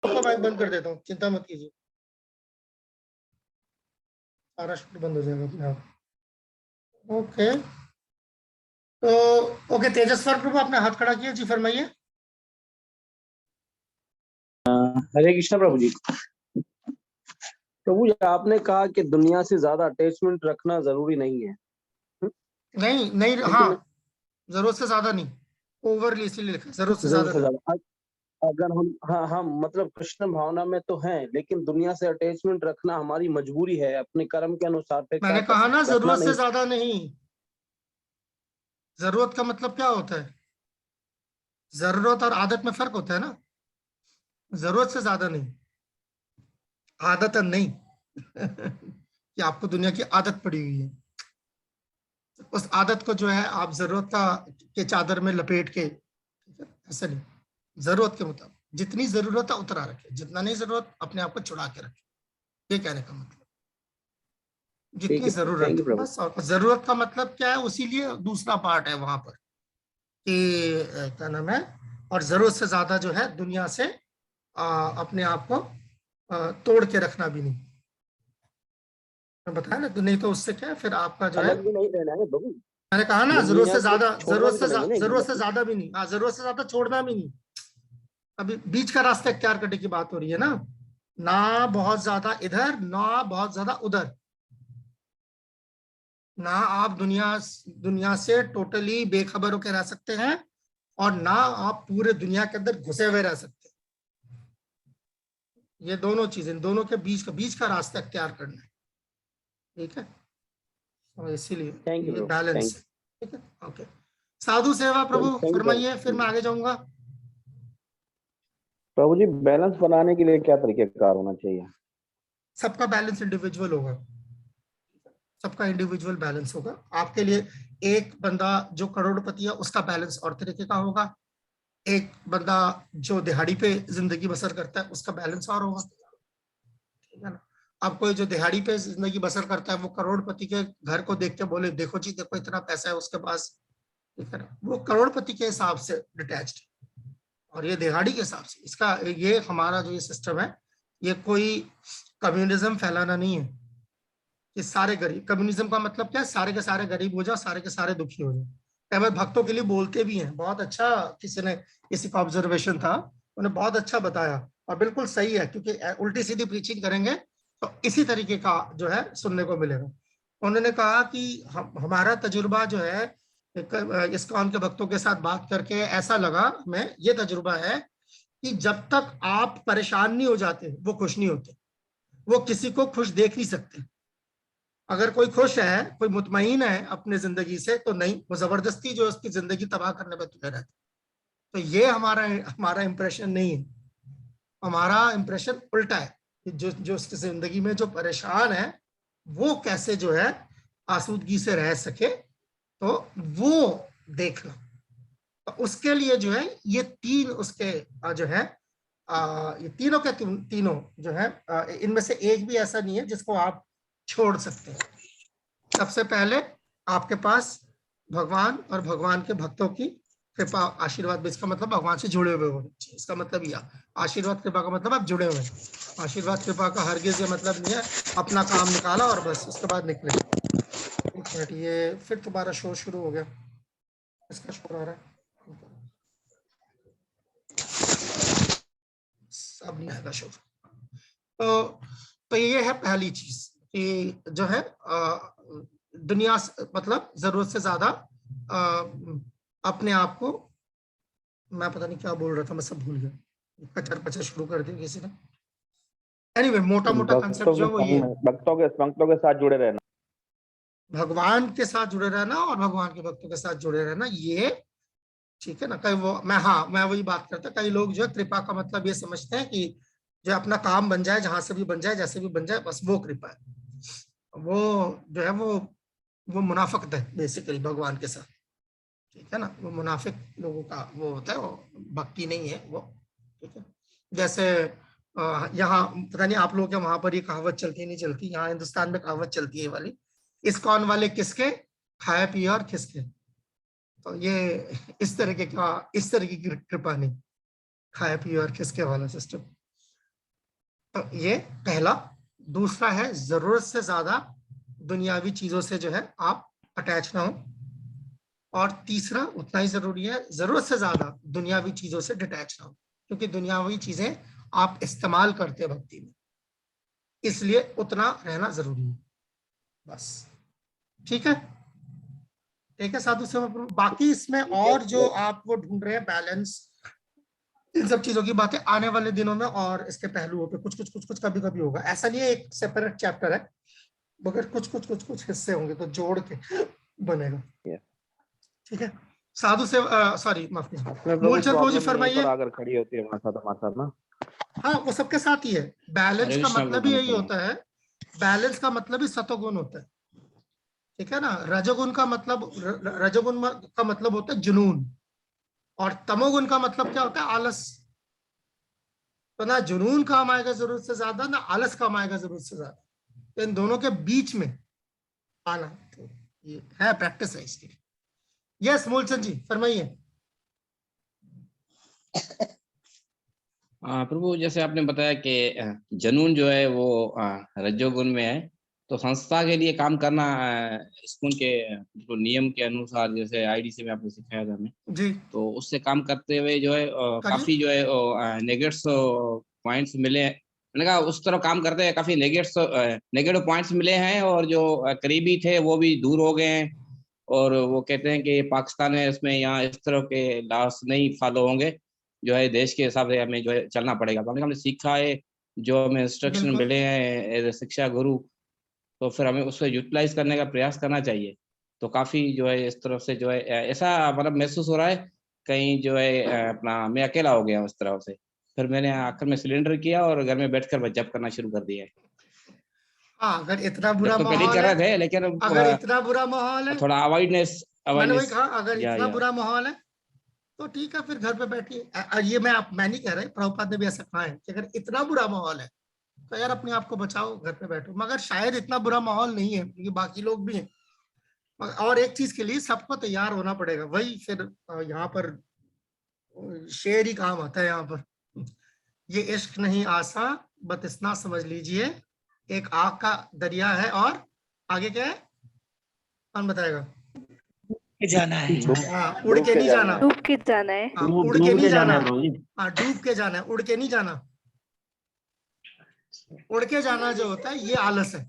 आपका माइक बंद कर देता हूँ, चिंता मत कीजिए, सारा शूट बंद हो जाएगा अपने आप। ओके, तो ओके, तेजस्वर प्रभु आपने हाथ खड़ा किया जी, फरमाइए। हरे कृष्ण प्रभु जी। प्रभु जी, आपने कहा कि दुनिया से ज्यादा अटैचमेंट रखना जरूरी नहीं है। नहीं नहीं, हाँ, जरूरत से ज्यादा नहीं, ओवरली इसीलिए लिखा, जरूरत से ज्यादा नहीं। अगर हम मतलब कृष्ण भावना में तो हैं, लेकिन दुनिया से अटैचमेंट रखना हमारी मजबूरी है, अपने कर्म के अनुसार मैंने कहा ना, रखना जरूरत से नहीं। ज्यादा नहीं। जरूरत का मतलब क्या होता है? जरूरत और आदत में फर्क होता है ना। जरूरत से ज्यादा नहीं, आदतन नहीं कि आपको दुनिया की आदत पड़ी हुई है, उस आदत को जो है आप जरूरत का के चादर में लपेट के, ऐसा नहीं। जरूरत के मुताबिक जितनी जरूरत है उतना रखे, जितना नहीं जरूरत अपने आप को छुड़ा के रखे, ये कहने का मतलब। जितनी जरूरत है बस, और जरूरत का मतलब क्या है, उसीलिए दूसरा पार्ट है वहां पर कि क्या नाम है, और जरूरत से ज्यादा जो है दुनिया से अपने आप को तोड़ के रखना भी नहीं। मैं बताया ना, तो नहीं तो उससे क्या है, फिर आपका जो है, अलग भी नहीं रहना है प्रभु। मैंने कहा ना, जरूरत से ज्यादा, जरूरत से मतलब ज्यादा भी नहीं, हाँ, जरूरत से ज्यादा छोड़ना भी नहीं। अभी बीच का रास्ता इख्तियार करने की बात हो रही है ना, ना बहुत ज्यादा इधर, ना बहुत ज्यादा उधर। ना आप दुनिया दुनिया से टोटली बेखबर होकर रह सकते हैं, और ना आप पूरे दुनिया के अंदर घुसे हुए रह सकते हैं। ये दोनों चीजें, इन दोनों के बीच का रास्ता इख्तियार करना है, ठीक है, और इसीलिए ये बैलेंस है, ठीक है। ओके, साधु सेवा प्रभु फरमाइए, फिर मैं आगे जाऊंगा। प्रभु जी, बैलेंस बनाने के लिए क्या तरीकेकार होना चाहिए? सबका बैलेंस इंडिविजुअल होगा, सबका इंडिविजुअल बैलेंस होगा। आपके लिए एक बंदा जो करोड़पति है उसका बैलेंस और तरीके का होगा, एक बंदा जो दिहाड़ी पे जिंदगी बसर करता है उसका बैलेंस और होगा, ठीक है ना। अब कोई जो दिहाड़ी पे जिंदगी बसर करता है वो करोड़पति के घर को देख के बोले देखो जी, देखो इतना पैसा है उसके पास, ठीक है ना, वो करोड़पति के हिसाब से डिटैच्ड, और ये दिहाड़ी के हिसाब से। इसका ये हमारा जो ये सिस्टम है, ये कोई कम्युनिज्म फैलाना नहीं है कि सारे गरीब, कम्युनिज्म का मतलब क्या है, सारे के सारे गरीब हो जाओ, सारे के सारे दुखी हो जाओ। अहमद भक्तों के लिए बोलते भी हैं, बहुत अच्छा, किसी का ऑब्जर्वेशन था, उन्हें बहुत अच्छा बताया, और बिल्कुल सही है, क्योंकि उल्टी सीधी प्रीचिंग करेंगे तो इसी तरीके का जो है सुनने को मिलेगा। उन्होंने कहा कि हमारा तजुर्बा जो है इस्कॉन के भक्तों के साथ बात करके ऐसा लगा हमें, ये तजुर्बा है कि जब तक आप परेशान नहीं हो जाते वो खुश नहीं होते, वो किसी को खुश देख नहीं सकते। अगर कोई खुश है, कोई मुतमईन है अपने जिंदगी से, तो नहीं, वो जबरदस्ती जो है उसकी जिंदगी तबाह करने पर तुले रहते। तो ये हमारा हमारा इंप्रेशन नहीं है, हमारा इंप्रेशन उल्टा है कि जो जो उसकी जिंदगी में जो परेशान है वो कैसे जो है आसूदगी से रह सके, तो वो देखना। तो उसके लिए जो है ये तीन उसके जो है ये तीनों के तीनों जो है इनमें से एक भी ऐसा नहीं है जिसको आप छोड़ सकते हैं। सबसे पहले आपके पास भगवान और भगवान के भक्तों की कृपा आशीर्वाद, इसका मतलब भगवान से जुड़े हुए होने चाहिए, इसका मतलब यह आशीर्वाद कृपा का मतलब आप जुड़े हुए हैं। आशीर्वाद कृपा का हरगिज ये मतलब नहीं है अपना काम निकाला और बस उसके बाद निकले। एक मिनट, ये फिर तुम्हारा शो शुरू हो गया, इसका शोर आ रहा है, अब नहीं आएगा शोर। तो ये है पहली चीज कि जो है दुनिया मतलब जरूरत से ज्यादा अपने आप को, मैं पता नहीं क्या बोल रहा था, मैं सब भूल गया, कचर पचर शुरू कर दिया किसी ने। एनीवे, मोटा मोटा कंसेप्ट जो वो ये भक्तों के साथ जुड़े रहना, भगवान के साथ जुड़े रहना और भगवान के भक्तों के साथ जुड़े रहना, ये ठीक है ना। कई वो मैं वही बात करता, कई लोग जो है कृपा का मतलब ये समझते हैं कि जो अपना काम बन जाए, जहां से भी बन जाए, जैसे भी बन जाए, बस वो कृपा है। वो जो है वो मुनाफिक है बेसिकली भगवान के साथ, ठीक है ना। वो मुनाफिक लोगों का वो होता है, वो भक्ति नहीं है वो, ठीक है। जैसे यहाँ पता नहीं आप लोगों के वहां पर ये कहावत चलती नहीं चलती, यहाँ हिंदुस्तान में कहावत चलती है वाली, इस्कॉन वाले किसके, खाए पिए और खिसके। तो ये इस तरह की कृपा नहीं, खाए पिए और खिसके वाला सिस्टम। तो ये पहला। दूसरा है जरूरत से ज्यादा दुनियावी चीजों से जो है आप अटैच ना हो। और तीसरा उतना ही जरूरी है, जरूरत से ज्यादा दुनियावी चीजों से डिटैच ना हो, क्योंकि दुनियावी चीजें आप इस्तेमाल करते हैं भक्ति में, इसलिए उतना रहना जरूरी है। बस ठीक है, ठीक है साधु से। बाकी इसमें और जो आप वो ढूंढ रहे हैं बैलेंस, इन सब चीजों की बातें आने वाले दिनों में और इसके पहलुओं पे कुछ कभी कभी होगा। ऐसा नहीं है एक सेपरेट चैप्टर है, मगर कुछ हिस्से होंगे तो जोड़ के बनेगा। ठीक है साधु से, सॉरी माफ कीजिए, मूलचंद प्रभु जी फरमाइए। अगर खड़ी होती है हमारे साथ ना, हाँ वो सबके साथ ही है। बैलेंस का मतलब ही यही होता है, बैलेंस का मतलब ही सतोगुण होता है। ठीक है ना, रजोगुण का मतलब, रजोगुण का मतलब होता है जुनून, और तमोगुण का मतलब क्या होता है, आलस। तो ना जुनून काम आएगा जरूरत से ज्यादा, ना आलस काम आएगा जरूरत से ज्यादा, तो इन दोनों के बीच में आना, तो ये है प्रैक्टिस है इसकी। यस मूलचंद जी फरमाइए। प्रभु जैसे आपने बताया कि जनून जो है वो रजोगुण में है, तो संस्था के लिए काम करना स्कूल के जो नियम के अनुसार, जैसे आईडीसी में आपने सिखाया था हमें जी, तो उससे काम करते हुए जो है काफी जो है नेगेटिव पॉइंट्स मिले हैं। मैंने कहा उस तरह काम करते हैं काफी नेगेटिव पॉइंट्स मिले हैं, और जो करीबी थे वो भी दूर हो गए हैं। और वो कहते हैं कि पाकिस्तान है, इसमें यहाँ इस तरह के लॉस नहीं फॉलो होंगे, जो है देश के हिसाब से हमें जो है चलना पड़ेगा। तो हमने सीखा है, जो हमें इंस्ट्रक्शन बिल्कुल। मिले हैं एज ए शिक्षा गुरु, तो फिर हमें उसको यूटिलाइज करने का प्रयास करना चाहिए। तो काफी जो है इस तरफ से जो है ऐसा मतलब महसूस हो रहा है कहीं जो है अपना मैं अकेला हो गया उस तरह से। फिर मैंने आखिर में सिलेंडर किया और घर में बैठकर बस जप करना शुरू कर दिया है। हाँ अगर इतना जब बुरा तो पहले ही माहौल कर है, रहे थे, लेकिन अगर इतना बुरा माहौल है, थोड़ा अवॉइडनेस मैंने वही अवेयरनेस। कहा, अगर इतना या बुरा माहौल है तो ठीक है, फिर घर पे बैठिए। ये मैं नहीं कह रहा, प्रभुपाद ने भी ऐसा कहा है कि अगर इतना बुरा माहौल है तो यार अपने आप को बचाओ, घर पे बैठो। मगर शायद इतना बुरा माहौल नहीं है, क्योंकि बाकी लोग भी हैं। और एक चीज के लिए सबको तैयार होना पड़ेगा, वही फिर यहाँ पर शेर ही काम आता है यहाँ पर। ये इश्क नहीं आसा, बस इतना समझ लीजिए, एक आग का दरिया है, और आगे क्या है कौन बताएगा? जाना है। हाँ उड़ के नहीं जाना, डूब के जाना है। हाँ उड़ के नहीं जाना, है। हाँ डूब के जाना है, उड़ के नहीं जाना। उड़ के जाना जो होता है ये आलस है।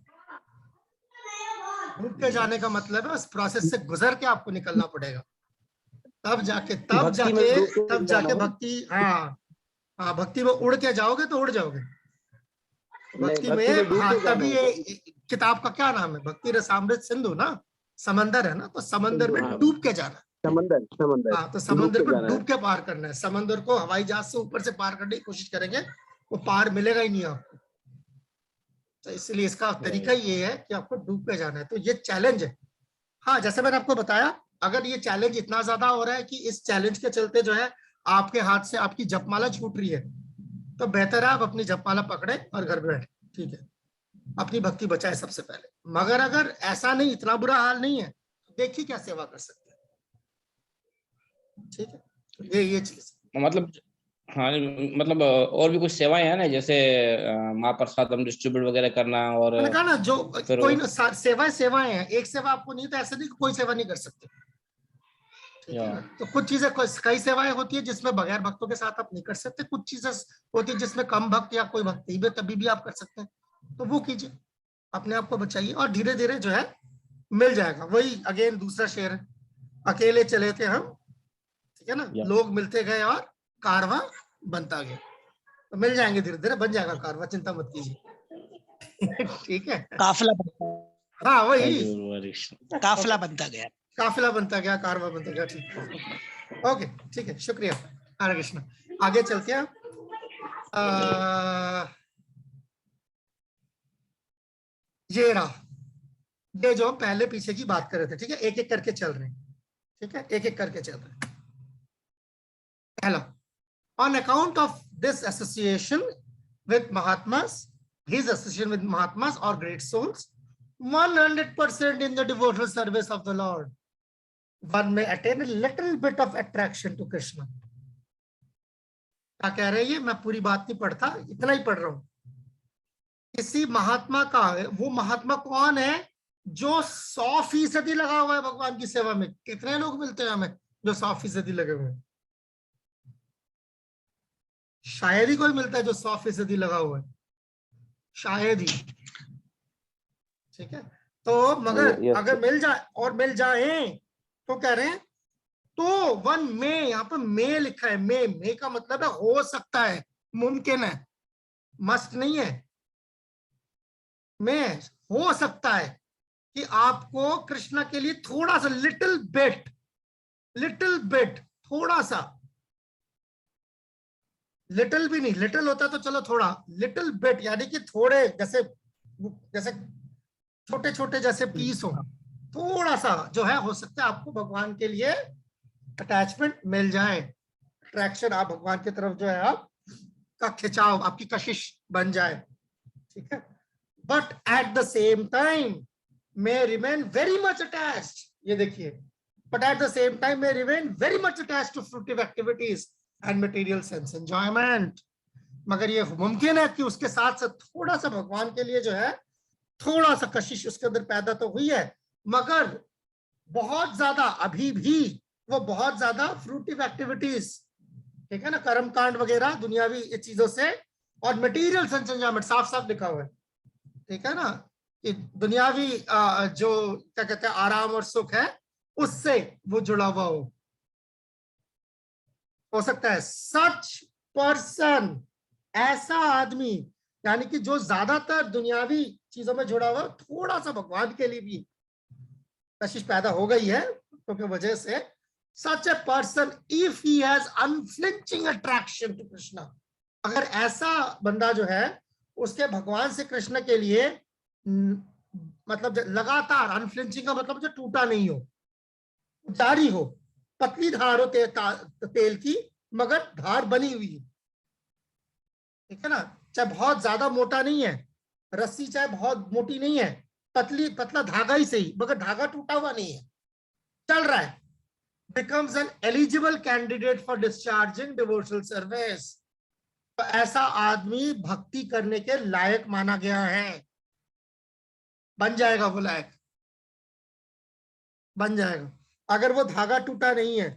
डूब के जाने का मतलब है उस प्रोसेस से गुजर के आपको निकलना पड़ेगा, तब जाके भक्ति, हाँ हाँ भक्ति में उड़ के जाओगे तो उड़ जाओगे। भक्ति में हाँ तभी ये किताब का क्या नाम है, भक्ति रसामृत सिंधु ना, समंदर है ना, तो समंदर में डूब के जाना। समंदर हाँ तो समंदर को डूब के पार करना है। समंदर को हवाई जहाज से ऊपर से पार करने की कोशिश करेंगे, वो पार मिलेगा ही नहीं आपको। तो इसलिए इसका तरीका ये है कि आपको डूब के जाना है, तो ये चैलेंज है। हाँ जैसे मैंने आपको बताया, अगर ये चैलेंज इतना ज्यादा हो रहा है कि इस चैलेंज के चलते जो है आपके हाथ से आपकी जपमाला छूट रही है, तो बेहतर है आप अपनी जपमाला पकड़े और घर बैठे। ठीक है, अपनी भक्ति बचाए सबसे पहले। मगर अगर ऐसा नहीं, इतना बुरा हाल नहीं है, तो देखिए क्या सेवा कर सकते हैं। ठीक है, ये चीज मतलब हाँ, मतलब और भी कुछ सेवाएं हैं ना, जैसे महाप्रसादम डिस्ट्रीब्यूट वगैरह करना, और मैंने कहा ना, जो कोई सेवाएं हैं, एक सेवा आपको नहीं तो ऐसा नहीं कि कोई सेवा नहीं कर सकते। ठीक है ना, तो कुछ चीजें, कई सेवाएं होती है जिसमें बगैर भक्तों के साथ आप नहीं कर सकते, कुछ चीजें होती है जिसमें कम भक्त या कोई भक्ति भी तभी भी आप कर सकते हैं, तो वो कीजिए, अपने आप को बचाइए, और धीरे धीरे जो है मिल जाएगा। वही अगेन दूसरा शेर है, अकेले चले थे हम, ठीक है ना, लोग मिलते गए और कारवां बनता गया। तो मिल जाएंगे, धीरे धीरे बन जाएगा कारवां, चिंता मत कीजिए। ठीक है, काफिला हाँ वही काफिला बनता गया, काफिला बनता गया, कारवां बनता गया। ठीक है, ओके ठीक है, शुक्रिया। हरे कृष्ण। आगे चलते हैं। ये रहा, ये जो पहले पीछे की बात कर रहे थे, ठीक है, एक एक करके चल रहे हैं। ठीक है, एक एक करके चल रहे हैं। पहला, on account of this association with Mahatmas, his association with Mahatmas or great souls, 100% in the devotional service of the Lord, one may attain a little bit of attraction to Krishna. क्या कह रहे हैं ये, मैं पूरी बात नहीं पढ़ता, इतना ही पढ़ रहा हूं। किसी महात्मा का है, वो महात्मा कौन है जो 100% लगा हुआ है भगवान की सेवा में? कितने लोग मिलते हैं हमें जो 100% लगे हुए हैं? शायद ही कोई मिलता है जो 100% लगा हुआ है, शायद ही। ठीक है, तो मगर अगर मिल जाए, और मिल जाए तो कह रहे हैं तो वन में, यहाँ पर मे लिखा है, मे का मतलब है हो सकता है, मुमकिन है, मस्ट नहीं है। में हो सकता है कि आपको कृष्णा के लिए थोड़ा सा, लिटिल बिट, थोड़ा सा, लिटिल भी नहीं, लिटिल होता तो चलो थोड़ा, लिटिल बिट यानी कि थोड़े, जैसे छोटे छोटे जैसे पीस हो, थोड़ा सा जो है, हो सकता है आपको भगवान के लिए अटैचमेंट मिल जाए, अट्रैक्शन, आप भगवान की तरफ जो है आप का खिंचाव, आपकी कशिश बन जाए। ठीक है, but at the same time may remain very much attached, ये देखिए, but at the same time may remain very much attached to fruitive activities and material sense enjoyment। मगर ये मुमकिन है कि उसके साथ साथ थोड़ा सा भगवान के लिए जो है, थोड़ा सा कशिश उसके अंदर पैदा तो हुई है, मगर बहुत ज्यादा अभी भी वो बहुत ज्यादा फ्रूटिव एक्टिविटीज, ठीक है ना, कर्म कांड वगैरह दुनियावी चीजों से, और मटेरियल सेंस एंजॉयमेंट, साफ साफ लिखा हुआ है, ठीक है ना, कि दुनियावी जो क्या कहते हैं आराम और सुख है, उससे वो जुड़ा हुआ हो सकता है। सच पर्सन, ऐसा आदमी, यानी कि जो ज्यादातर दुनियावी चीजों में जुड़ा हुआ, थोड़ा सा भगवान के लिए भी कशिश पैदा हो गई है क्योंकि वजह से, such a person if he has unflinching attraction to Krishna, अगर ऐसा बंदा जो है उसके भगवान से कृष्ण के लिए मतलब लगातार, अनफ्लिंचिंग का मतलब जो टूटा नहीं हो, जारी हो, पतली धार हो तेल की, मगर धार बनी हुई है, ठीक है ना, चाहे बहुत ज्यादा मोटा नहीं है, रस्सी चाहे बहुत मोटी नहीं है, पतला धागा ही सही, मगर धागा टूटा हुआ नहीं है, चल रहा है, becomes an eligible candidate for discharging devotional service। तो ऐसा आदमी भक्ति करने के लायक माना गया है, बन जाएगा वो लायक, बन जाएगा। अगर वो धागा टूटा नहीं है,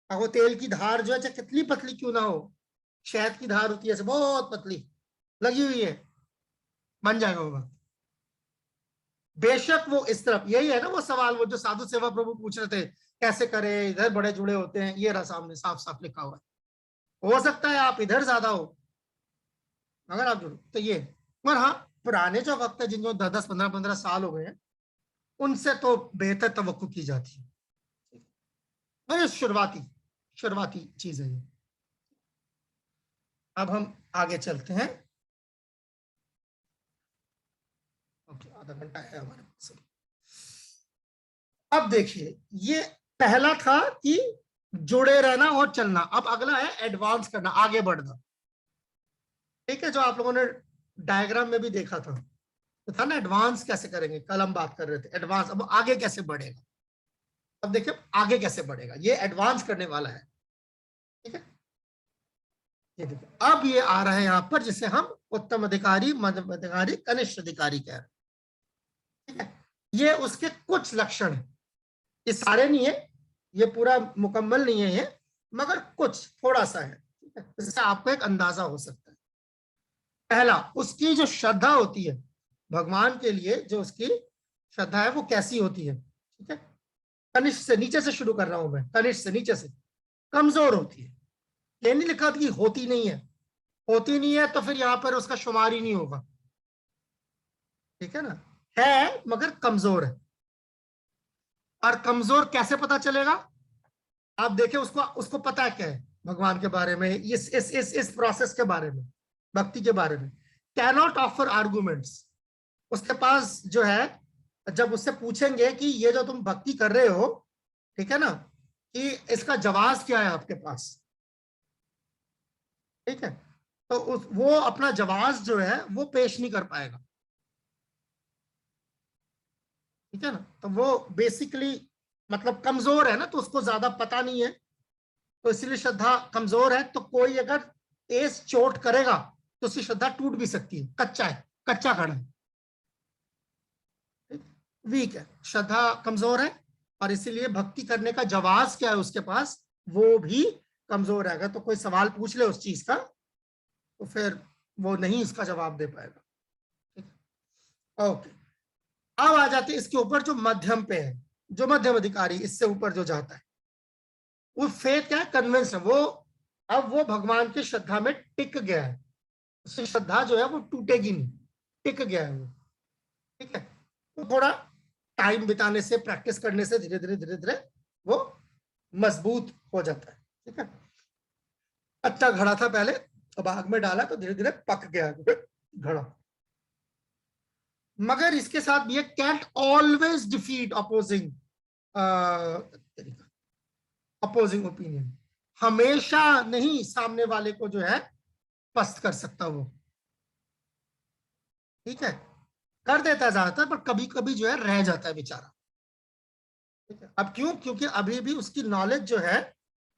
वो तेल की धार जो है चाहे कितनी पतली क्यों ना हो, शहद की धार होती है बहुत पतली लगी हुई है, बन जाएगा वो। बेशक वो इस तरफ, यही है ना वो सवाल, वो जो साधु सेवा प्रभु पूछ रहे थे, कैसे करे, इधर बड़े जुड़े होते हैं, ये रहा सामने साफ साफ लिखा हुआ है। हो सकता है आप इधर ज्यादा हो, अगर आप जुड़ो तो ये, पर हाँ पुराने जो वक्त है, जिनको 10 15 साल हो गए हैं, उनसे तो बेहतर तवक्को की जाती है, पर शुरुआती चीज है ये। अब हम आगे चलते हैं, आधा घंटा है हमारे पास। अब देखिए, ये पहला था कि जुड़े रहना और चलना, अब अगला है एडवांस करना, आगे बढ़ना, ठीक है, जो आप लोगों ने डायग्राम में भी देखा था, तो था ना एडवांस कैसे करेंगे, कल हम बात कर रहे थे एडवांस, अब आगे कैसे बढ़ेगा, अब देखिए आगे कैसे बढ़ेगा, ये एडवांस करने वाला है, ठीक है। ये देखिए, अब ये आ रहा है यहाँ पर जिसे हम उत्तम अधिकारी, मध्यम अधिकारी, कनिष्ठ अधिकारी कह रहे हैं, ठीक है। ये उसके कुछ लक्षण है, ये सारे नहीं है, ये पूरा मुकम्मल नहीं है ये, मगर कुछ थोड़ा सा है, ठीक है, इससे आपको एक अंदाजा हो सकता है। पहला, उसकी जो श्रद्धा होती है भगवान के लिए, जो उसकी श्रद्धा है वो कैसी होती है, ठीक है। कनिष्ठ से, नीचे से शुरू कर रहा हूं मैं, कनिष्ठ से नीचे से, कमजोर होती है, ये नहीं लिखा कि होती नहीं है, होती नहीं है तो फिर यहां पर उसका शुमार ही नहीं होगा, ठीक है ना, है मगर कमजोर है। और कमजोर कैसे पता चलेगा, आप देखें, उसको पता है क्या है भगवान के बारे में, इस प्रोसेस के बारे में, भक्ति के बारे में, कैनॉट ऑफर आर्गुमेंट्स, उसके पास जो है, जब उससे पूछेंगे कि ये जो तुम भक्ति कर रहे हो, ठीक है ना, कि इसका जवाब क्या है आपके पास, ठीक है, तो वो अपना जवाब जो है वो पेश नहीं कर पाएगा, ठीक है ना, तो वो बेसिकली मतलब कमजोर है ना, तो उसको ज्यादा पता नहीं है, तो इसलिए श्रद्धा कमजोर है, तो कोई अगर तेज चोट करेगा तो उसकी श्रद्धा टूट भी सकती है, कच्चा है, कच्चा खड़ा है, वीक है, श्रद्धा कमजोर है, और इसीलिए भक्ति करने का जवाब क्या है उसके पास, वो भी कमजोर है। अगर तो कोई सवाल पूछ ले उस चीज का तो फिर वो नहीं इसका जवाब दे पाएगा। ओके, अब आ जाते इसके ऊपर जो मध्यम पे है, जो मध्यम अधिकारी, इससे ऊपर जो जाता है, वो फेथ क्या है, कन्विंस है वो, अब वो भगवान की श्रद्धा में टिक गया है, उसकी श्रद्धा जो है वो टूटेगी नहीं, टिक गया है वो, ठीक है। तो थोड़ा टाइम बिताने से, प्रैक्टिस करने से धीरे धीरे वो मजबूत हो जाता है, ठीक है। अच्छा घड़ा था पहले, अब आग में डाला तो धीरे धीरे पक गया घड़ा। मगर इसके साथ भी can't always defeat opposing opinion, हमेशा नहीं सामने वाले को जो है पस्त कर सकता वो, ठीक है, कर देता है ज्यादातर, पर कभी कभी जो है रह जाता है बेचारा, ठीक है। अब क्यों? क्योंकि अभी भी उसकी नॉलेज जो है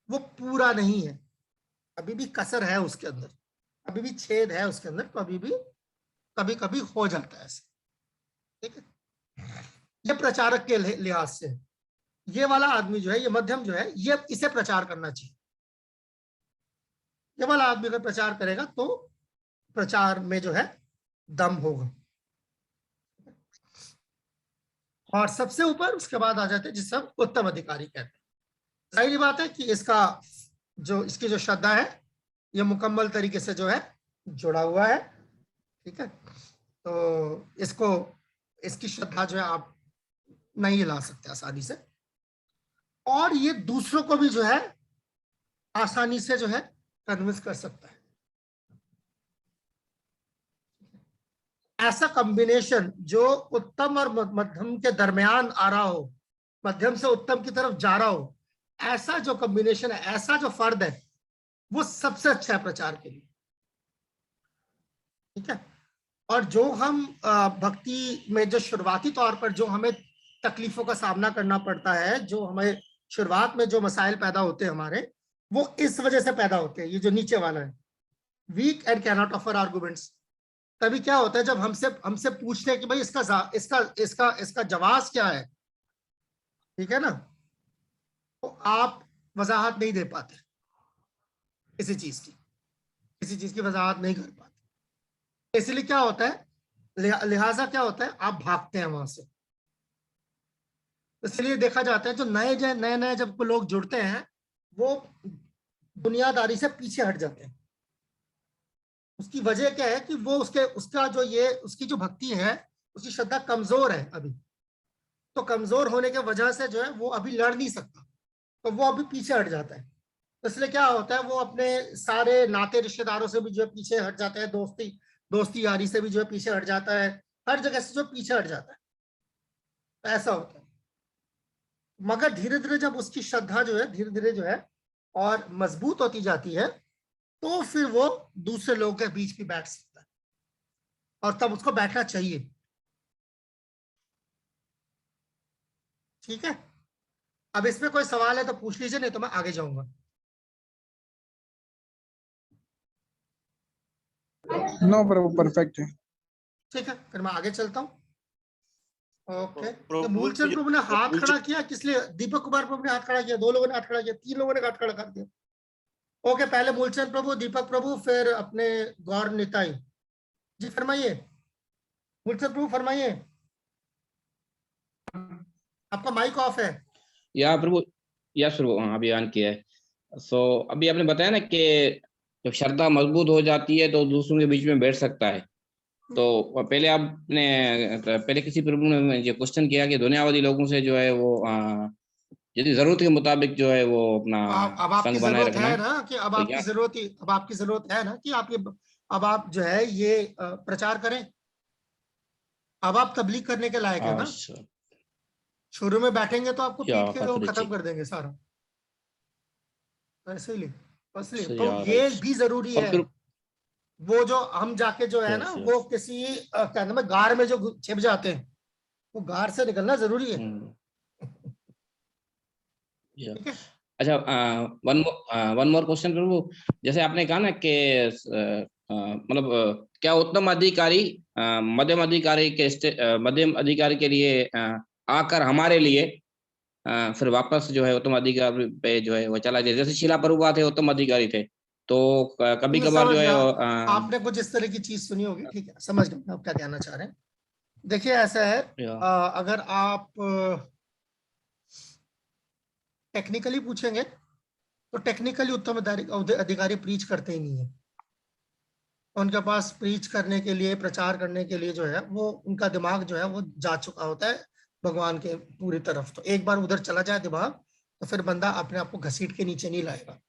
वो पूरा नहीं है, अभी भी कसर है उसके अंदर, अभी भी छेद है उसके अंदर, तो अभी भी कभी कभी हो जाता है ऐसे, ठीक है। ये प्रचारक के लिहाज से, ये वाला आदमी जो है, ये मध्यम जो है, ये इसे प्रचार करना चाहिए, ये वाला आदमी अगर प्रचार करेगा तो प्रचार में जो है दम होगा। और सबसे ऊपर उसके बाद आ जाते हैं जिसे हम उत्तम अधिकारी कहते हैं। जाहिर बात है कि इसका जो, इसकी जो श्रद्धा है ये मुकम्मल तरीके से जो है जुड़ा हुआ है, ठीक है। तो इसको, इसकी श्रद्धा जो है आप नहीं ला सकते आसानी से, और ये दूसरों को भी जो है आसानी से जो है कन्विंस कर सकता है। ऐसा कॉम्बिनेशन जो उत्तम और मध्यम के दरमियान आ रहा हो, मध्यम से उत्तम की तरफ जा रहा हो, ऐसा जो कॉम्बिनेशन है, ऐसा जो फर्द है, वो सबसे अच्छा है प्रचार के लिए, ठीक है। और जो हम भक्ति में जो शुरुआती तौर पर जो हमें तकलीफों का सामना करना पड़ता है, जो हमें शुरुआत में जो मसाइल पैदा होते हैं हमारे, वो इस वजह से पैदा होते हैं। ये जो नीचे वाला है, weak and can not offer arguments, तभी क्या होता है जब हमसे पूछते हैं कि भाई इसका जवाब क्या है, ठीक है ना, तो आप वजाहत नहीं दे पाते, किसी चीज की वजाहत नहीं कर पाते, इसलिए क्या होता है, लिहाजा क्या होता है, आप भागते हैं वहां से। इसलिए देखा जाता है जो नए जब लोग जुड़ते हैं वो दुनियादारी से पीछे हट जाते हैं। उसकी वजह क्या है कि वो उसका जो ये उसकी जो भक्ति है, उसकी श्रद्धा कमजोर है अभी, तो कमजोर होने के वजह से जो है वो अभी लड़ नहीं सकता, तो वो अभी पीछे हट जाता है। तो इसलिए क्या होता है, वो अपने सारे नाते रिश्तेदारों से भी जो है पीछे हट जाता है, दोस्ती यारी से भी जो है पीछे हट जाता है, हर जगह से जो पीछे हट जाता है, तो ऐसा होता है। मगर धीरे धीरे जब उसकी श्रद्धा जो है धीरे धीरे जो है और मजबूत होती जाती है, तो फिर वो दूसरे लोगों के बीच भी बैठ सकता है, और तब उसको बैठना चाहिए, ठीक है। अब इसमें कोई सवाल है तो पूछ लीजिए, नहीं तो मैं आगे जाऊंगा। नो प्रभु, परफेक्ट है। ठीक है, फिर मैं आगे चलता हूँ। ओके, तो मूलचंद प्रभु ने हाथ खड़ा किया, किस लिए? दीपक कुमार प्रभु ने हाथ खड़ा किया, 2 लोगों ने हाथ खड़ा किया, 3 लोगों ने हाथ खड़ा कर दिया। ओके, पहले मूलचंद प्रभु, दीपक प्रभु, फिर अपने गौर निताई जी, फरमाइए। मूलचंद प्रभु फरमाइए, आपका माइक ऑफ है। या प्रभु, यस प्रभु, हाँ अभी ऑन किया है। सो अभी आपने बताया ना कि जब श्रद्धा मजबूत हो जाती है तो दूसरों के बीच में बैठ सकता है। तो पहले पहले किसी प्रभु ने ये क्वेश्चन किया कि दुनियावादी लोगों से जो है वो यदि जरूरत के मुताबिक जो है वो अपना अब आपकी संग बनाए जरूरत रखना है है ना कि अब तो आपकी जरूरत है ना कि आप ये, अब आप जो है ये प्रचार करें, अब आप तबलीग करने के लायक है ना। अच्छा, शुरू में बैठेंगे तो आपको या पीट के लोग काफी खत्म अच्छी, कर देंगे सारा, इसीलिए सही तो यार, ये भी जरूरी अब है। फिर वो जो हम जाके जो है ना, यस वो यस, किसी क्या नाम है, गार में जो छिप जाते हैं, वो गार से निकलना जरूरी है, ठीक है। अच्छा, वन मोर क्वेश्चन प्रभु, जैसे आपने कहा ना कि मतलब क्या उत्तम अधिकारी मध्यम अधिकारी मध्यम अधिकारी के लिए आकर हमारे लिए फिर वापस जो है उत्तम अधिकारी पे जो है वो चला गया, जैसे शिला प्रभुपाद थे उत्तम अधिकारी थे, तो कभी मैं कभार समझ जो है गया, आपने कुछ इस तरह की चीज सुनी होगी, ठीक है, समझ गया आप क्या कहना चाह रहे हैं। देखिए ऐसा है, अगर आप टेक्निकली पूछेंगे तो टेक्निकली उत्तम अधिकारी प्रीच करते ही नहीं है। उनके पास प्रीच करने के लिए, प्रचार करने के लिए जो है वो उनका दिमाग जो है वो जा चुका होता है भगवान के पूरी तरफ। तो एक बार उधर चला जाए दिमाग तो फिर बंदा अपने आप को घसीट के नीचे नहीं लाएगा।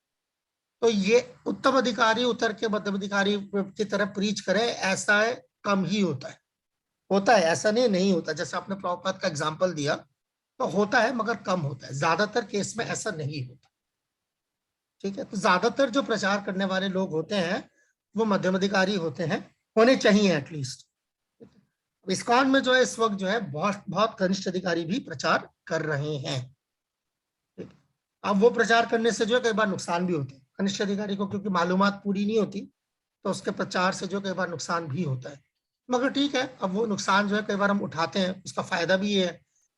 तो ये उत्तम अधिकारी उतर के मध्यम अधिकारी की तरफ प्रीच करे, ऐसा है कम ही होता है ऐसा नहीं होता। जैसे आपने प्रभुपाद का एग्जाम्पल दिया, तो होता है मगर कम होता है, ज्यादातर केस में ऐसा नहीं होता। ठीक है, तो ज्यादातर जो प्रचार करने वाले लोग होते हैं वो मध्यम अधिकारी होते हैं, होने चाहिए एटलीस्ट। इस्कॉन में जो है इस वक्त जो है बहुत बहुत कनिष्ठ अधिकारी भी प्रचार कर रहे हैं। अब वो प्रचार करने से जो है कई बार नुकसान भी होते हैं कनिष्ठ अधिकारी को, क्योंकि मालूमात पूरी नहीं होती, तो उसके प्रचार से जो कई बार नुकसान भी होता है। मगर ठीक है, अब वो नुकसान जो है कई बार हम उठाते हैं, उसका फायदा भी ये है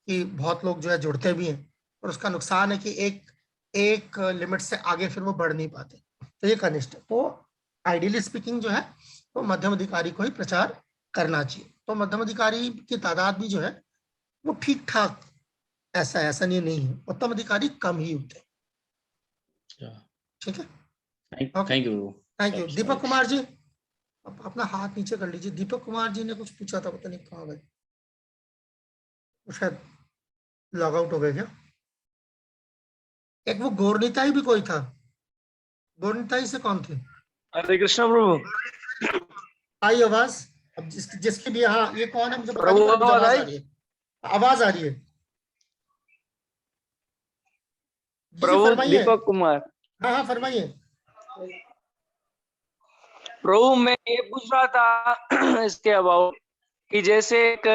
कि बहुत लोग जो है जुड़ते भी हैं, और उसका नुकसान है कि एक लिमिट से आगे फिर वो बढ़ नहीं पाते। तो ये कनिष्ठ, तो आइडियली स्पीकिंग जो है तो मध्यम अधिकारी को ही प्रचार करना चाहिए। तो मध्यम अधिकारी की तादाद भी जो है वो ठीक ठाक, ऐसा नहीं है, उत्तम अधिकारी कम ही होते हैं। ठीक है, thank you. Thank you. Deepak Kumar ji, अपना हाथ नीचे कर लीजिए। दीपक कुमार जी ने कुछ पूछा था, पता नहीं कहाँ गए, शायद लॉग आउट हो गए क्या। एक वो गौरनीताई भी कोई था, गौरनीताई से कौन थे? हरे कृष्ण प्रभु। आई आवाज? अब जिसकी भी, हाँ ये कौन है मुझे पता प्रभु नहीं, मुझे आवाज आवाज आई? आ रही है, आवाज आ रही है। जी प्रभु फरमाइए। दीपक कुमार। हाँ फरमाइए। प्रभु मैं ये पूछ रहा था इसके अबाउट कि जैसे एक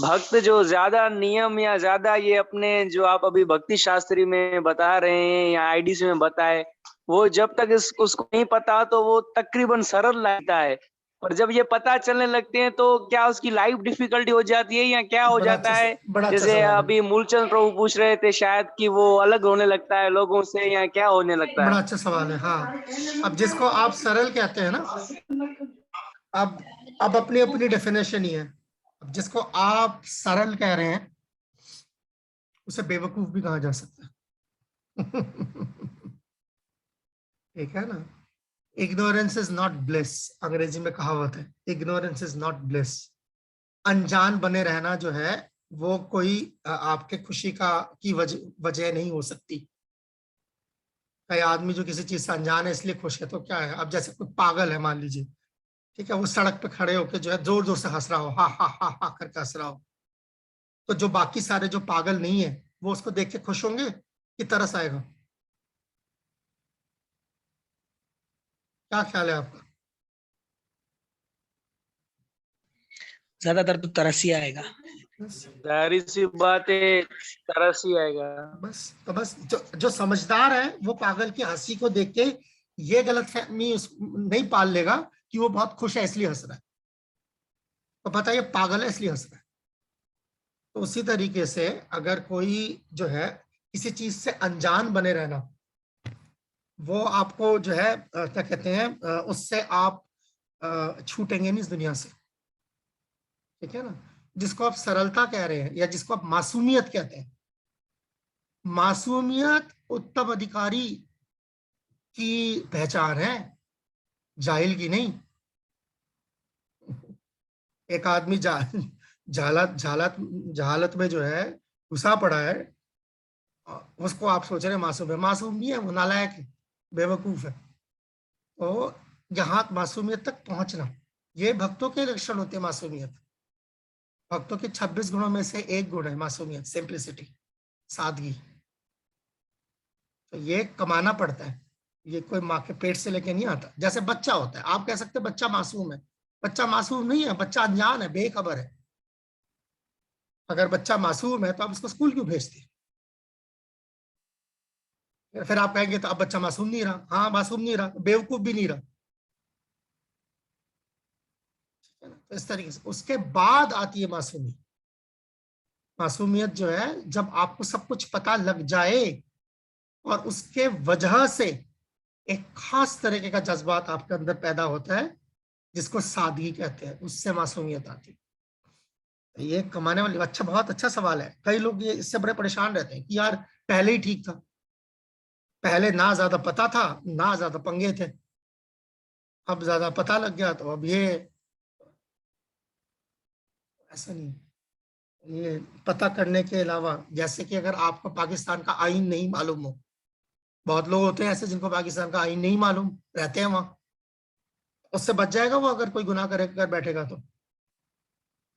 भक्त जो ज्यादा नियम या ज्यादा ये अपने जो आप अभी भक्ति शास्त्री में बता रहे हैं या आईडीसी में बताए, वो जब तक उसको नहीं पता तो वो तकरीबन सरल लगता है, पर जब ये पता चलने लगते हैं तो क्या उसकी लाइफ डिफिकल्टी हो जाती है या क्या हो जाता है? बड़ा अच्छा जैसे सवाल है, अभी मूलचंद प्रभु पूछ रहे थे शायद कि वो अलग होने लगता है लोगों से या क्या होने लगता बड़ा है? अच्छा सवाल है। हाँ, अब जिसको आप सरल कहते हैं ना, अब अपनी अपनी डेफिनेशन ही है। अब जिसको आप सरल कह रहे हैं उसे बेवकूफ भी कहा जा सकता है। ठीक है ना, इग्नोरेंस इज नॉट ब्लिस, अंग्रेजी में कहावत है, इग्नोरेंस इज नॉट ब्लिस। अनजान बने रहना जो है वो कोई आपके खुशी की वजह नहीं हो सकती। कई आदमी जो किसी चीज से अनजान है इसलिए खुश है, तो क्या है, अब जैसे कोई पागल है मान लीजिए, ठीक है, वो सड़क पे खड़े होकर जो है जोर जोर से हंस रहा हो, हा हा हा हा करके हंस रहा हो, तो जो बाकी सारे जो पागल नहीं है वो उसको देख के खुश होंगे कि तरस आएगा? क्या ख्याल है आपका? ज्यादातर तो तरस ही आएगा। जाहिर सी बात है, तरस ही आएगा। बस जो समझदार है वो पागल की हंसी को देख के ये गलतफहमी नहीं पाल लेगा कि वो बहुत खुश है इसलिए हंस रहा है, तो पता है ये पागल है इसलिए हंस रहा है। तो उसी तरीके से अगर कोई जो है किसी चीज से अनजान बने रहना, वो आपको जो है क्या कहते हैं, उससे आप छूटेंगे नहीं इस दुनिया से। ठीक है ना, जिसको आप सरलता कह रहे हैं या जिसको आप मासूमियत कहते हैं, मासूमियत उत्तम अधिकारी की पहचान है, जाहिल की नहीं। एक आदमी जहालत में जो है घुसा पड़ा है, उसको आप सोच रहे हैं मासूम है, मासूम नहीं है, वो नालायक है, बेवकूफ है। तो यहाँ मासूमियत तक पहुंचना, ये भक्तों के लक्षण होते हैं। मासूमियत भक्तों के 26 गुणों में से एक गुण है मासूमियत, सिंप्लिसिटी, सादगी। तो ये कमाना पड़ता है, ये कोई माँ के पेट से लेके नहीं आता। जैसे बच्चा होता है, आप कह सकते हैं बच्चा मासूम है, बच्चा मासूम नहीं है, बच्चा अनजान है, बेखबर है। अगर बच्चा मासूम है तो आप उसको स्कूल क्यों भेजते हैं? फिर आप कहेंगे तो अब बच्चा मासूम नहीं रहा। हाँ मासूम नहीं रहा, बेवकूफ भी नहीं रहा। तो इस तरीके से उसके बाद आती है मासूमियत। मासूमियत जो है जब आपको सब कुछ पता लग जाए और उसके वजह से एक खास तरीके का जज्बात आपके अंदर पैदा होता है जिसको सादगी कहते हैं, उससे मासूमियत आती है। ये कमाने वाली, अच्छा, बहुत अच्छा सवाल है। कई लोग ये इससे बड़े परेशान रहते हैं कि यार पहले ही ठीक था, पहले ना ज्यादा पता था ना ज्यादा पंगे थे, अब ज्यादा पता लग गया तो अब ये ऐसा नहीं। ये पता करने के अलावा, जैसे कि अगर आपको पाकिस्तान का आईन नहीं मालूम हो, बहुत लोग होते हैं ऐसे जिनको पाकिस्तान का आईन नहीं मालूम, रहते हैं वहां, उससे बच जाएगा वो अगर कोई गुनाह कर बैठेगा तो?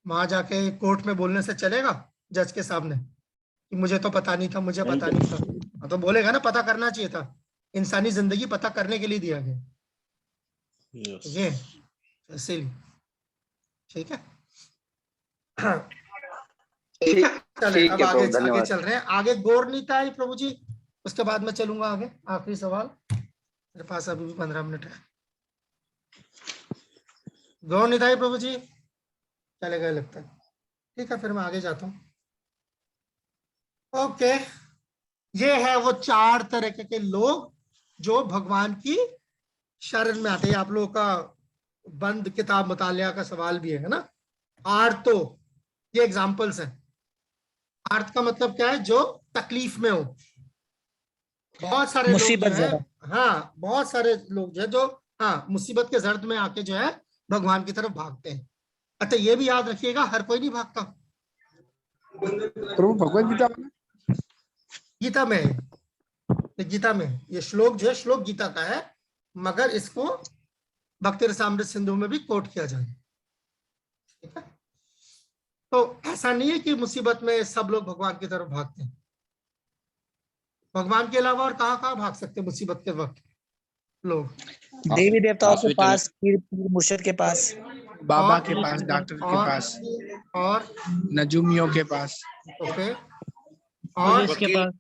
वहां जाके कोर्ट में बोलने से चलेगा जज के सामने कि मुझे तो पता नहीं था, मुझे पता नहीं था? हाँ, तो बोलेगा ना पता करना चाहिए था, इंसानी जिंदगी पता करने के लिए दिया गया। ये इसीलिए ठीक है। ठीक है, चले अब आगे चल रहे हैं। आगे गौर नीताई प्रभु जी, उसके बाद मैं चलूंगा आगे। आखिरी सवाल, मेरे पास अभी भी 15 मिनट है। गौर नीताई प्रभु जी चले गए लगता है। ठीक है, फिर मैं आगे जाता हूँ। ओके, ये है वो 4 तरह के लोग जो भगवान की शरण में आते हैं। आप लोगों का बंद किताब मुतालिया का सवाल भी है ना। आर्त, तो ये एग्जाम्पल्स है। आर्त का मतलब क्या है? जो तकलीफ में हो। बहुत सारे लोग जो है, हाँ, बहुत सारे लोग जो है जो हाँ मुसीबत के जर्द में आके जो है भगवान की तरफ भागते हैं। अच्छा, ये भी याद रखिएगा, हर कोई नहीं भागता। प्रभु भगवत गीता में, गीता में है, गीता में ये श्लोक जो है, श्लोक गीता का है, मगर इसको भक्ति रसामृत सिंधु में भी कोट किया जाए। ठीक है, तो ऐसा नहीं है कि मुसीबत में सब लोग भगवान की तरफ भागते हैं। भगवान के अलावा और कहाँ भाग सकते हैं मुसीबत के वक्त लोग? देवी देवताओं के पास, पीर मुर्शिद के पास, बाबा के पास, डॉक्टर के पास, और नजूमियों के पास, ओके, और पुलिस के पास,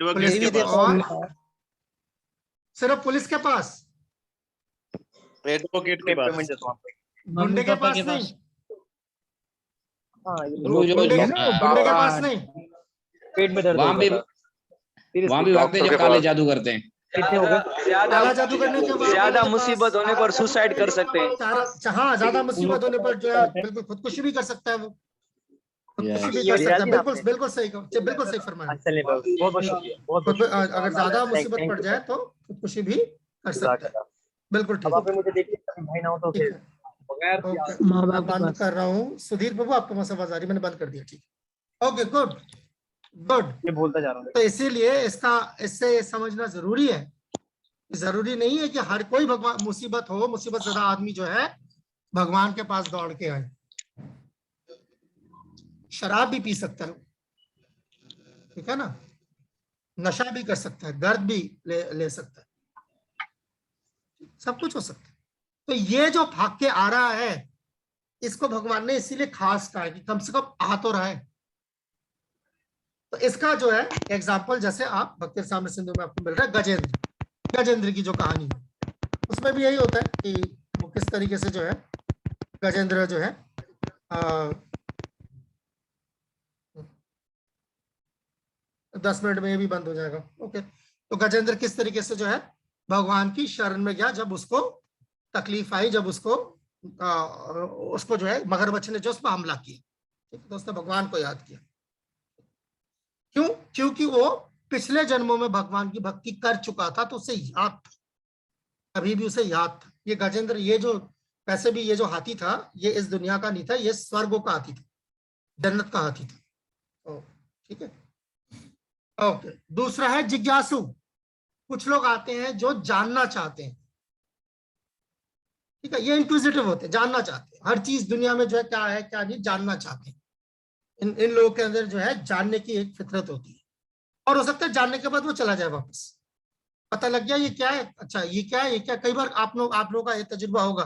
पुलिस के पास, और सिर्फ पुलिस के पास, एडवोकेट के पास, गुंडे के पास नहीं, गुंडे के पास नहीं, पेट में दर्द वहां भी भागते जो काले जादू करते हैं। काला जादू करने के बाद ज्यादा मुसीबत होने पर सुसाइड कर सकते हैं। हाँ, ज्यादा मुसीबत होने पर जो है बिल्कुल खुदकुशी भी कर सकता है वो, खुदकुशी भी कर सकता है। बिल्कुल बिल्कुल सही, बिल्कुल सही फरमाया। अगर ज्यादा मुसीबत पड़ जाए तो खुदकुशी भी कर सकता है। बिल्कुल ठीक है। मैं बंद कर रहा हूँ। सुधीर बाबू, आपको आवाज आ रही, मैंने बंद कर दिया। ठीक, ओके, गुड गुड। मैं बोलता जा रहा हूँ। तो इसीलिए इससे समझना जरूरी है। जरूरी नहीं है कि हर कोई भगवान मुसीबत हो, मुसीबत ज्यादा आदमी जो है भगवान के पास दौड़ के आए। शराब भी पी सकता है, ठीक है ना, नशा भी कर सकता है, दर्द भी ले सकता है, सब कुछ हो सकता है। तो ये जो भाग के आ रहा है, इसको भगवान ने इसीलिए खास कहा कि कम से कम आ तो रहा है। तो इसका जो है एग्जाम्पल, जैसे आप भक्ति रसामृत सिंधु में आपको मिल रहा है गजेंद्र की जो कहानी है, उसमें भी यही होता है कि वो किस तरीके से जो है गजेंद्र जो है 10 मिनट में ये भी बंद हो जाएगा। ओके, तो गजेंद्र किस तरीके से जो है भगवान की शरण में गया जब उसको तकलीफ आई, जब उसको जो है मगरमच्छ ने जो उस पर हमला किया। ठीक है, तो उसने भगवान को याद किया। क्यों? क्योंकि वो पिछले जन्मों में भगवान की भक्ति कर चुका था, तो उसे याद था, अभी भी उसे याद था। ये गजेंद्र, ये जो वैसे भी ये जो हाथी था, ये इस दुनिया का नहीं था, ये स्वर्गों का हाथी था, जन्नत का हाथी था। ठीक है, ओके। दूसरा है जिज्ञासु। कुछ लोग आते हैं जो जानना चाहते हैं, ठीक है, ये इंक्विजिटिव होते हैं, जानना चाहते हैं हर चीज दुनिया में जो है क्या है क्या नहीं, जानना चाहते हैं। इन लोगों के अंदर जो है जानने की एक फितरत होती है, और हो सकता है जानने के बाद वो चला जाए वापस। पता लग गया ये क्या है, अच्छा ये क्या है, ये क्या। कई बार आप लोगों का ये तजुर्बा होगा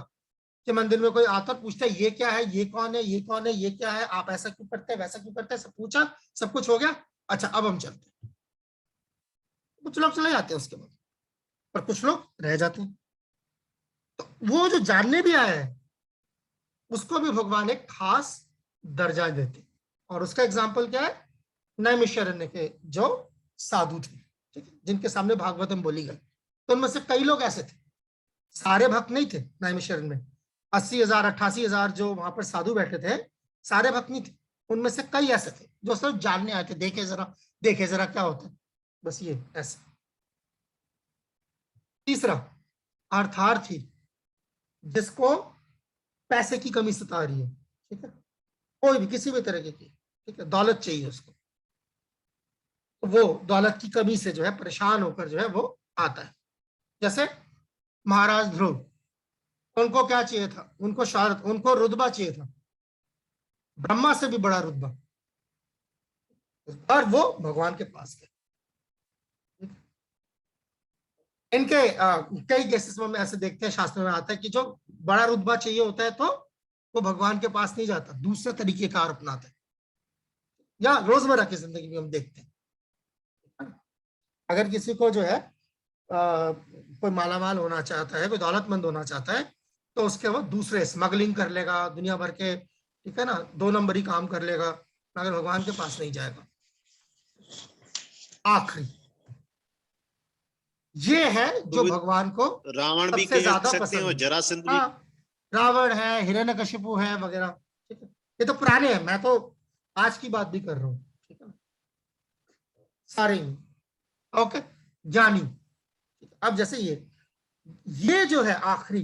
कि मंदिर में कोई आता पूछता है ये क्या है, ये कौन है, ये कौन है, ये क्या है, आप ऐसा क्यों करते हैं, वैसा क्यों करते हैं, सब पूछा, सब कुछ हो गया, अच्छा अब हम चलते हैं। कुछ लोग चले जाते हैं उसके बाद, पर कुछ लोग रह जाते हैं। तो वो जो जानने भी आया है, उसको भी भगवान एक खास दर्जा देते। और उसका एग्जाम्पल क्या है? नैमिषारण्य के जो साधु थे, ठीक है, जिनके सामने भागवतम बोली गई, तो उनमें से कई लोग ऐसे थे, सारे भक्त नहीं थे नैमिषारण्य में। 80,000 88,000 जो वहां पर साधु बैठे थे, सारे भक्त नहीं थे। उनमें से कई ऐसे थे जो सिर्फ जानने आए थे, देखे जरा क्या होता है, बस ये ऐसे। तीसरा अर्थार्थी, जिसको पैसे की कमी सता रही है, ठीक है, कोई भी किसी भी तरह की, ठीक है, दौलत चाहिए उसको, तो वो दौलत की कमी से जो है परेशान होकर जो है वो आता है। जैसे महाराज ध्रुव, उनको क्या चाहिए था? उनको शौहरत, उनको रुतबा चाहिए था, ब्रह्मा से भी बड़ा रुतबा, और वो भगवान के पास गए। इनके कई केसेस में ऐसे देखते हैं, शास्त्र में आता है कि जो बड़ा रुतबा चाहिए होता है तो वो भगवान के पास नहीं जाता, दूसरे तरीके का अपनाता है, या रोजमर्रा की जिंदगी में हम देखते हैं। अगर किसी को जो है कोई मालामाल होना चाहता है, कोई दौलतमंद होना चाहता है, तो उसके वो दूसरे स्मगलिंग कर लेगा, दुनिया भर के, ठीक है ना, 2 नंबरी काम कर लेगा, मगर भगवान के पास नहीं जाएगा। आखिरी ये है जो भगवान को रावण भी सबसे ज्यादा सकते पसंद हैं, है। जरासंध भी। हाँ, रावण है, हिरण्यकशिपु है वगैरह, ठीक है, ये तो पुराने हैं, मैं तो आज की बात भी कर रहा हूँ, ठीक है, सारे ही। ओके, ज्ञानी। अब जैसे ये जो है आखिरी,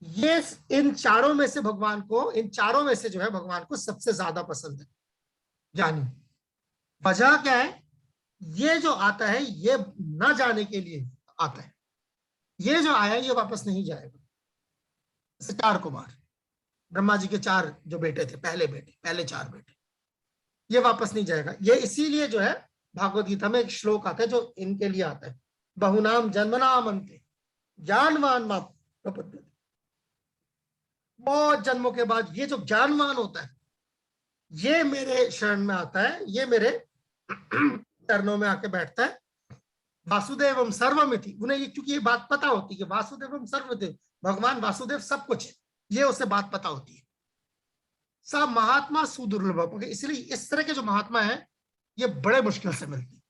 ये इन चारों में से भगवान को, इन चारों में से जो है भगवान को सबसे ज्यादा पसंद है, ज्ञानी। वजह क्या है? ये जो आता है ये ना जाने के लिए आता है, ये जो आया ये वापस नहीं जाएगा। जैसे 4 कुमार, ब्रह्मा जी के 4 जो बेटे थे, पहले 4 बेटे, ये वापस नहीं जाएगा। ये इसीलिए जो है भागवत गीता में एक श्लोक आता है जो इनके लिए आता है, बहुनाम जन्मनाम अंते ज्ञानवान मां प्रपद्यते। बहुत जन्मों के बाद ये जो ज्ञानवान होता है, ये मेरे शरण में आता है, ये मेरे चरणों में आके बैठता है। वासुदेवम सर्वमिति, उन्हें ये, क्योंकि ये बात पता होती है कि वासुदेवम सर्वमिति, भगवान वासुदेव सब कुछ है, ये उसे बात पता होती है। सब महात्मा सुदुर्लभ, इसलिए इस तरह के जो महात्मा है ये बड़े मुश्किल से मिलते,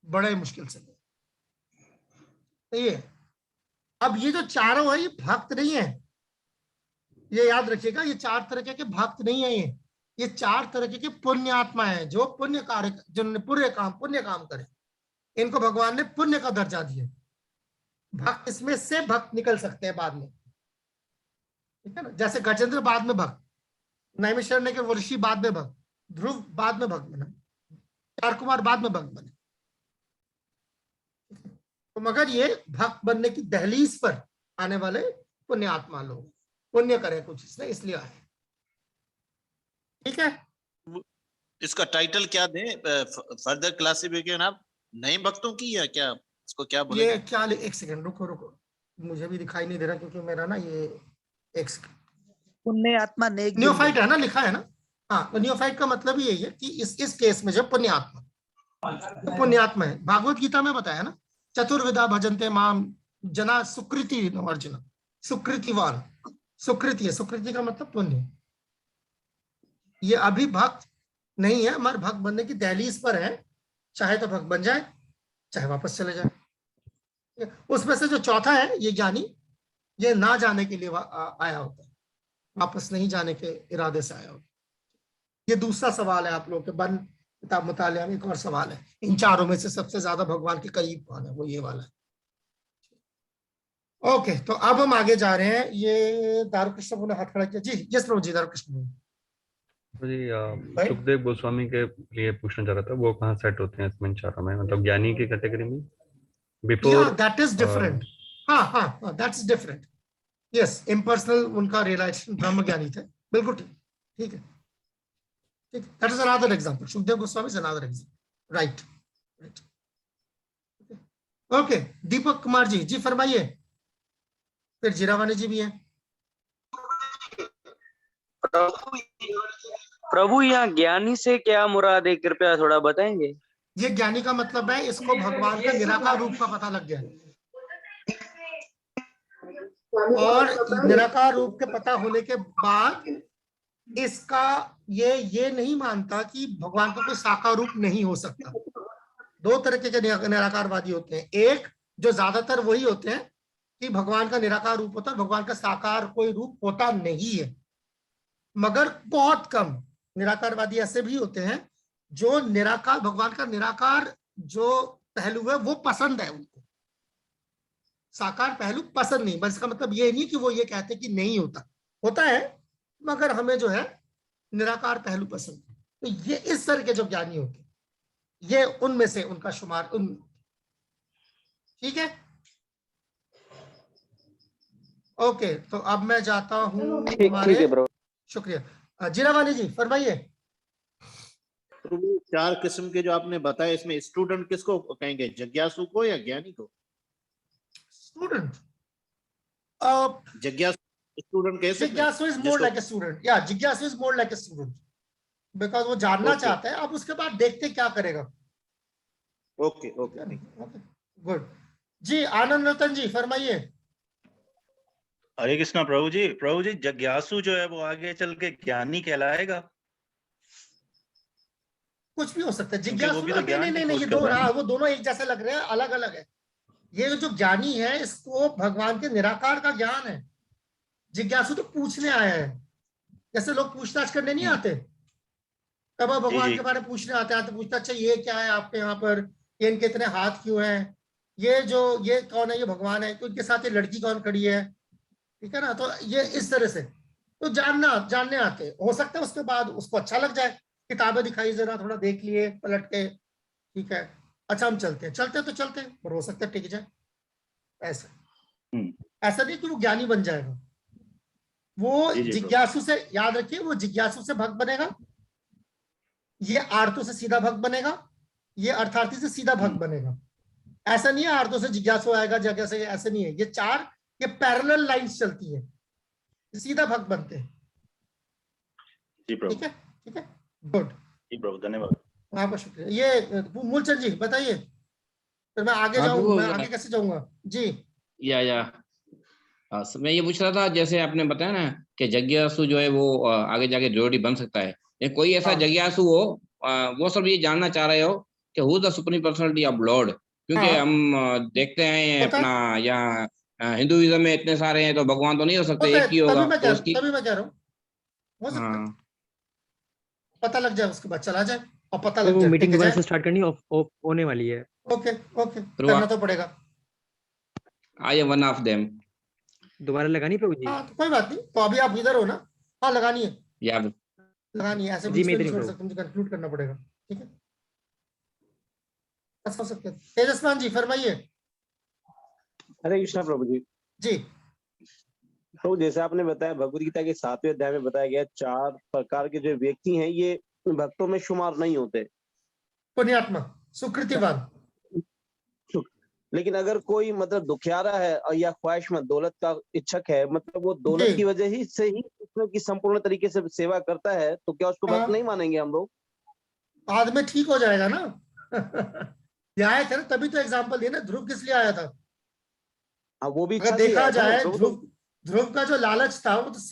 बड़े मुश्किल से मिलते। ये अब ये जो चारों है ये भक्त नहीं है, ये याद रखिएगा, ये 4 तरह के भक्त नहीं है, ये 4 तरह के पुण्य आत्मा है, जो पुण्य कार्य, जिन्होंने पुण्य काम करे, इनको भगवान ने पुण्य का दर्जा दिया। भक्त इसमें से भक्त निकल सकते हैं बाद में, ठीक है ना, जैसे गजेंद्र बाद में भक्त, नैमिषारण्य के ऋषि बाद में भक्त, ध्रुव बाद में भक्त बना, 4 कुमार बाद में भक्त बने। तो मगर ये भक्त बनने की दहलीज पर आने वाले पुण्य आत्मा लोग, पुण्य करे कुछ इसने, इसलिए आए, ठीक है। इसका टाइटल क्या दें? फर्दर क्लासिफिकेशन आप नए भक्तों की, या क्या इसको क्या बोले? ये क्या, एक सेकंड रुको, मुझे भी दिखाई नहीं दे रहा क्योंकि मेरा ना ये एक पुण्य आत्मा नेक न्योफाइट है ना, लिखा है ना। हाँ, तो न्योफाइट का मतलब ही यही है कि इस केस में जो पुण्य आत्मा है, भागवत गीता में बताया ना, चतुर्विधा भजन्ते माम जना सुकृति अर्जुन, सुकृतिवान, सुकृति है, सुकृति का मतलब पुण्य। ये अभी भक्त नहीं है, हमारे भक्त बनने की दहलीज पर है, चाहे तो भक्त बन जाए, चाहे वापस चले जाए। उसमें से जो चौथा है ये ज्ञानी, ये ना जाने के लिए आया होता है, वापस नहीं जाने के इरादे से आया होता है। ये दूसरा सवाल है आप लोग के बन किताब मुतालिया में, एक और सवाल है, इन चारों में से सबसे ज्यादा भगवान के करीब कौन है, वो ये वाला है। ओके, तो अब हम आगे जा रहे हैं। ये दारुकृष्ण ने हाथ खड़ा किया जी, यस जी, दारुकृष्ण जी। सुखदेव गोस्वामी के लिए पूछना चाह रहा था, वो कहाँ सेट होते हैं इसमें चारों में, मतलब ज्ञानी की कैटेगरी में बिफोर? That is different. हाँ, दैट्स डिफरेंट। यस, इम्पर्सनल उनका रियलाइजेशन, ब्रह्म ज्ञानी थे, बिल्कुल ठीक है, ठीक। That is another example, Sukhdev Goswami is another example, right. Okay, Deepak Kumar ji फरमाइए, फिर जीरावानी जी भी है। प्रभु यहाँ ज्ञानी से क्या मुराद है, कृपया थोड़ा बताएंगे? ये ज्ञानी का मतलब है इसको भगवान का निराकार रूप का पता लग गया। और निराकार रूप के पता होने के बाद इसका ये नहीं मानता कि भगवान का कोई साकार रूप नहीं हो सकता। दो तरीके के निराकारवादी होते हैं, एक जो ज्यादातर वही होते हैं कि भगवान का निराकार रूप होता है, भगवान का साकार कोई रूप होता नहीं है। मगर बहुत कम निराकारवादी ऐसे भी होते हैं जो निराकार, भगवान का निराकार जो पहलू है वो पसंद है उनको, साकार पहलू पसंद नहीं। बस इसका मतलब ये नहीं कि वो ये कहते कि नहीं होता, होता है मगर हमें जो है निराकार पहलू पसंद है। तो ये इस तरह के जो ज्ञानी होते हैं, ये उनमें से उनका शुमार उन, ठीक है। ओके, तो अब मैं जाता हूँ हमारे, शुक्रिया। जीरावानी जी फरमाइए। तो 4 किस्म के जो आपने बताया, इसमें स्टूडेंट किसको कहेंगे, जिज्ञासु को या ज्ञानी को? स्टूडेंट, जिज्ञासु स्टूडेंट कैसे? जिज्ञासु is more like a student, या जिज्ञासु is more like a student, because वो जानना चाहता है, अब उसके बाद देखते क्या करेगा। ओके ओके गुड जी। आनंद रतन जी फरमाइए। हरे कृष्णा प्रभु जी। प्रभु जी, जिज्ञासु जो है वो आगे चल के ज्ञानी कहलाएगा? कुछ भी हो सकता है। क्योंकि वो जिज्ञासु भी तो ज्ञान नहीं, की ये खोज दो, कर रहे हैं। वो दोनों एक जैसे लग रहे हैं, अलग अलग है। ये जो ज्ञानी है इसको भगवान के निराकार का ज्ञान है। जिज्ञासु तो पूछने आया है, जैसे लोग पूछताछ करने नहीं आते, तब वो भगवान के बारे में पूछने आते हैं, तो पूछता अच्छा ये क्या है आपके यहाँ पर, ये इनके इतने हाथ क्यों हैं, ये कौन है, ये भगवान है, तो इनके साथ ये लड़की कौन खड़ी है, ठीक है ना। तो ये इस तरह से तो जानने आते हैं। हो सकता है उसके बाद उसको अच्छा लग जाए, किताबें दिखाई, जरा थोड़ा देख लिए पलट के, ठीक है अच्छा हम चलते हैं तो चलते हैं, और हो सकता है टिक जाए। ऐसा नहीं कि वो ज्ञानी बन जाएगा, वो जिज्ञासु से, याद रखिए, वो जिज्ञासु से भक्त बनेगा, ये आर्तों से सीधा भक्त बनेगा, ये अर्थार्थी से सीधा भक्त बनेगा। ऐसा नहीं है आर्तों से जिज्ञासु आएगा जगह से, ऐसे नहीं है। ये चार, ये पैरेलल लाइंस चलती है, सीधा भक्त बनते हैं। ठीक है गुड जी प्रभु, धन्यवाद आपका, शुक्रिया। ये मूलचंद जी बताइए, फिर मैं आगे जाऊंगा, मैं आगे कैसे जाऊंगा जी। मैं ये पूछ रहा था, जैसे आपने बताया ना कि जिज्ञासु जो है वो आगे जाके डिवोटी बन सकता है, या कोई ऐसा जिज्ञासु हो, वो सब ये जानना चाह रहे हो कि who is the supreme personality of Lord, क्योंकि हम देखते हैं अपना यहाँ हिंदुइज्म में इतने सारे हैं, तो भगवान तो नहीं हो सकते, एक ही होगा। तभी मैं कह रहा हूँ हो सकता है, पता लग जाए उसके बाद चला जाए, और पता लग जाए मीटिंग दोबारा से स्टार्ट करनी होने वाली है। ओके करना तो पड़ेगा। I am one of them. दोबारा लगानी प्रभु जी? तो कोई बात नहीं, तो अभी आप इधर हो ना, हाँ लगानी है, लगानी है, ऐसे बीच में नहीं छोड़ सकते, मुझे कंक्लूड करना पड़ेगा, ठीक है। ऐसा हो सकता है। तेजस्मान जी फरमाइए। हरे कृष्णा प्रभु जी। जी तो जैसे आपने बताया, भगवद गीता के 7वें अध्याय में बताया गया 4 प्रकार के जो व्यक्ति हैं ये भक्तों में शुमार नहीं होते। पुण्यात्मा, सुकृतिवान। लेकिन अगर कोई मतलब दुखियारा है या ख्वाहिशमंद, दौलत का इच्छुक है, मतलब वो दौलत की वजह ही से ही उसमें की संपूर्ण तरीके से सेवा करता है, तो क्या उसको भक्त नहीं मानेंगे हम लोग? बाद में ठीक हो जाएगा ना। ये आए थे ना, तभी तो एग्जाम्पल दिया ना, ध्रुव किस लिए आया था। वो भी अगर देखा जाए, ध्रुव का जो लालच था वो तो